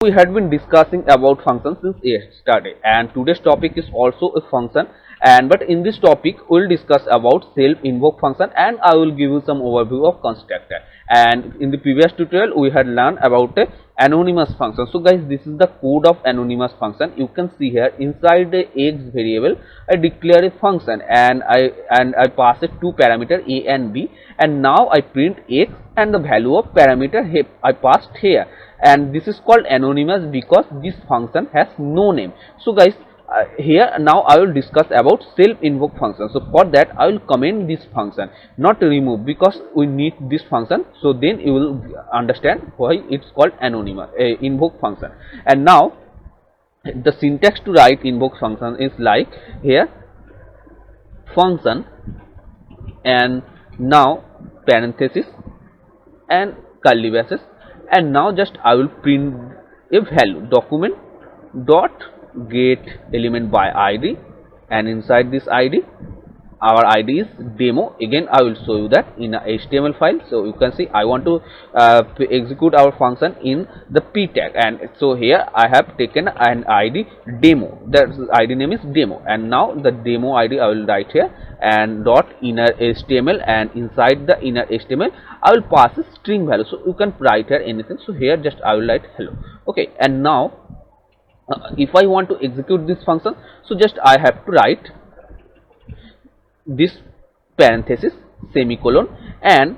We had been discussing about functions since yesterday, and today's topic is also a function. And but in this topic we'll discuss about self invoke function, and I will give you some overview of constructor. And in the previous tutorial we had learned about a anonymous function. So guys, this is the code of anonymous function. You can see here inside the x variable I declare a function, and I pass it two parameter a and b, and now I print x and the value of parameter I passed here. And this is called anonymous because this function has no name. So guys, here now I will discuss about self invoke function. So for that I will comment this function, not remove, because we need this function. So then you will understand why it's called anonymous invoke function. And now the syntax to write invoke function is like here function and now parenthesis and curly braces, and now just I will print a value document dot get element by id, and inside this id our id is demo. Again I will show you that in a HTML file. So you can see I want to execute our function in the p tag, and so here I have taken an id demo, that id name is demo, and now the demo id I will write here and dot inner HTML, and inside the inner HTML I will pass a string value. So you can write here anything. So here just I will write hello. Okay, and now if I want to execute this function, so just I have to write this parenthesis semicolon, and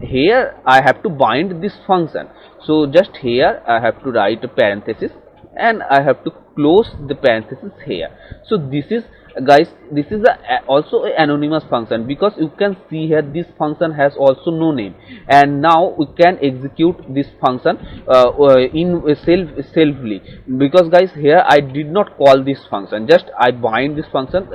here I have to bind this function. So just here I have to write a parenthesis and I have to close the parenthesis here. So this is, guys, this is also an anonymous function, because you can see here this function has also no name, and now we can execute this function in selfly, because guys here I did not call this function, just I bind this function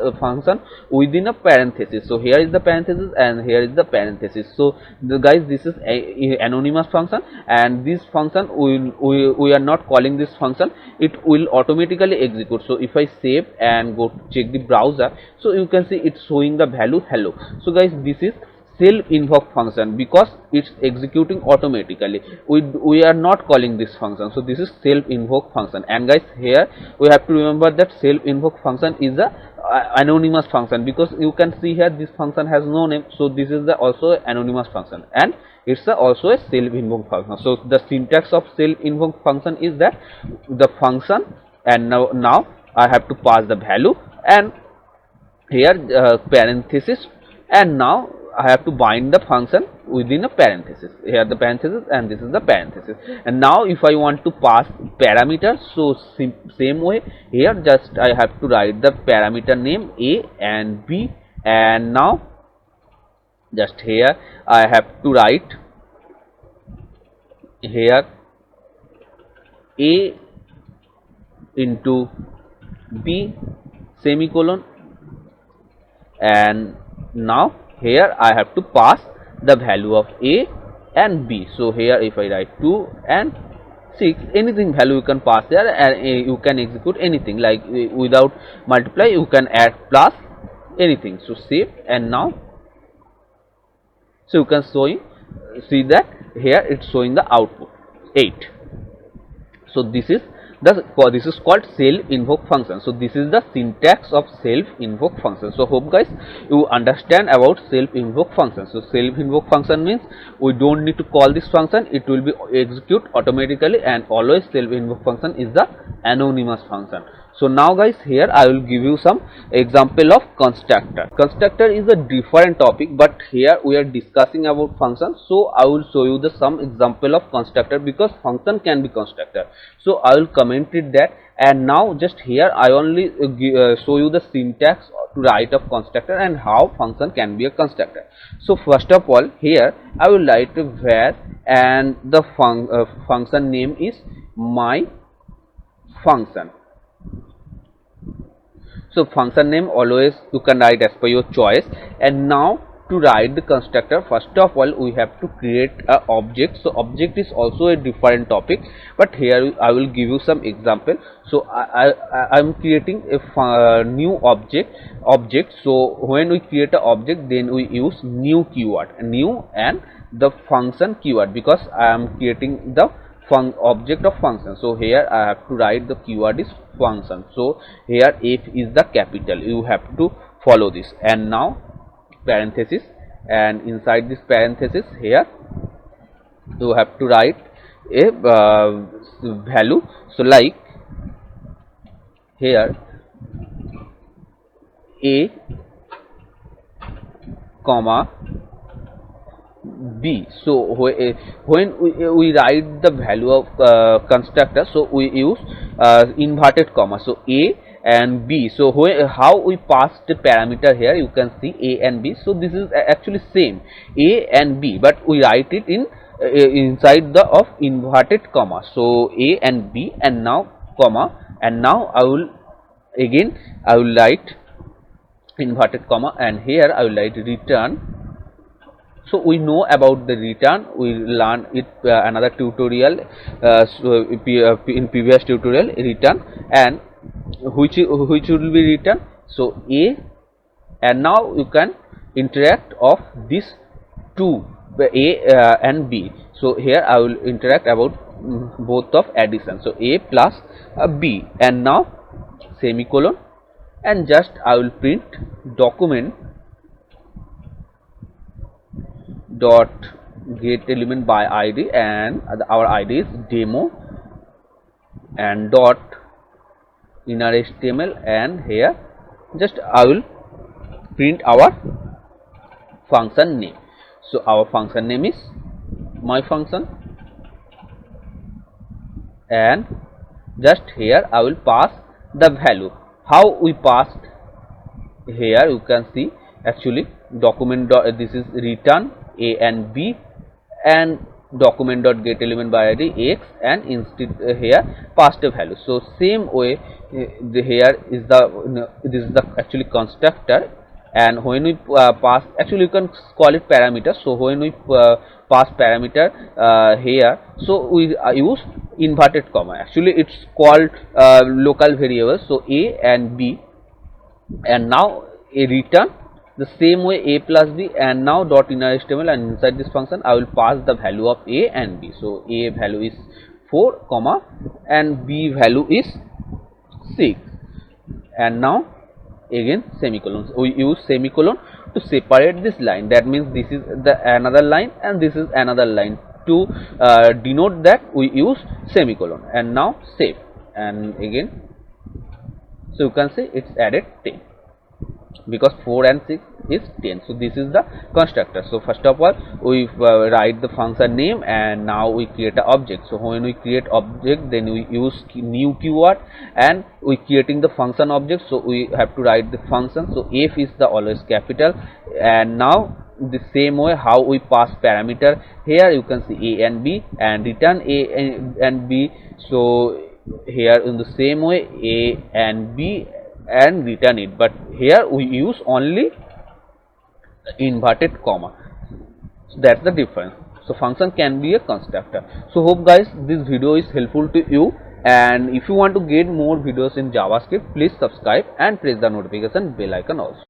within a parenthesis. So here is the parenthesis and here is the parenthesis. So guys, this is a anonymous function, and this function we are not calling this function, it will automatically execute. So if I save and go to check the browser, so you can see it's showing the value hello. So guys, this is self invoke function because it's executing automatically. We are not calling this function. So this is self invoke function. And guys, here we have to remember that self invoke function is a anonymous function, because you can see here this function has no name. So this is the also anonymous function, and it's also a self invoke function. So the syntax of self invoke function is that the function, and now I have to pass the value, and here parenthesis, and now I have to bind the function within a parenthesis. Here the parenthesis and this is the parenthesis. And now if I want to pass parameters, so same way here just I have to write the parameter name a and b, and now just here I have to write here a into b semicolon, and now here I have to pass the value of a and b. So here if I write 2 and 6, anything value you can pass there, and you can execute anything, like without multiply you can add plus anything. So save, and now so you can see that here it's showing the output 8. So this is called self invoke function. So this is the syntax of self invoke function. So hope guys you understand about self invoke function. So self invoke function means we don't need to call this function, it will be execute automatically, and always self invoke function is the anonymous function. So now guys, here I will give you some example of constructor. Constructor is a different topic, but here we are discussing about function. So I will show you the some example of constructor, because function can be constructor. So I will comment it that, and now just here I only show you the syntax to write a constructor and how function can be a constructor. So first of all, here I will write a var, and the function name is my function. So function name always you can write as per your choice. And now to write the constructor, first of all we have to create a object. So object is also a different topic, but here I will give you some example. So I am creating a new object. So when we create an object, then we use new keyword, new and the function keyword, because I am creating the object of function. So here I have to write the keyword is function. So here f is the capital, you have to follow this, and now parenthesis, and inside this parenthesis here you have to write a value. So like here a comma b. So when we write the value of constructor, so we use inverted comma. So a and b. So how we pass the parameter here, you can see a and b. So this is actually same, a and b, but we write it in inside the of inverted comma. So a and b, and now comma, and now I will write inverted comma, and here I will write return. So we know about the return, we learned it another tutorial, in previous tutorial, return, and which will be return. So a, and now you can interact of this two, a and b. So here I will interact about both of addition. So a plus b, and now semicolon, and just I will print document dot get element by id, and our id is demo, and dot inner html, and here just I will print our function name. So our function name is my function, and just here I will pass the value. How we passed here, you can see actually document dot, this is return a and b, and document dot get element by id x, and instead here passed a value. So same way here is the this is the actually constructor, and when we pass, actually you can call it parameter. So when we pass parameter here, so we use inverted comma. Actually it's called local variable. So a and b, and now a return the same way a plus b, and now dot inner html, and inside this function I will pass the value of a and b. So a value is 4 comma, and b value is 6, and now again semicolon. We use semicolon to separate this line. That means this is the another line and this is another line. To denote that we use semicolon, and now save, and again, so you can see it's added 10, because 4 and 6 is 10. So this is the constructor. So first of all we write the function name, and now we create an object. So when we create object, then we use new keyword, and we creating the function object, so we have to write the function. So f is the always capital, and now the same way how we pass parameter here, you can see a and b, and return a and b. So here in the same way a and b, and return it, but here we use only inverted comma. So that's the difference. So function can be a constructor. So hope guys this video is helpful to you, and if you want to get more videos in JavaScript, please subscribe and press the notification bell icon also.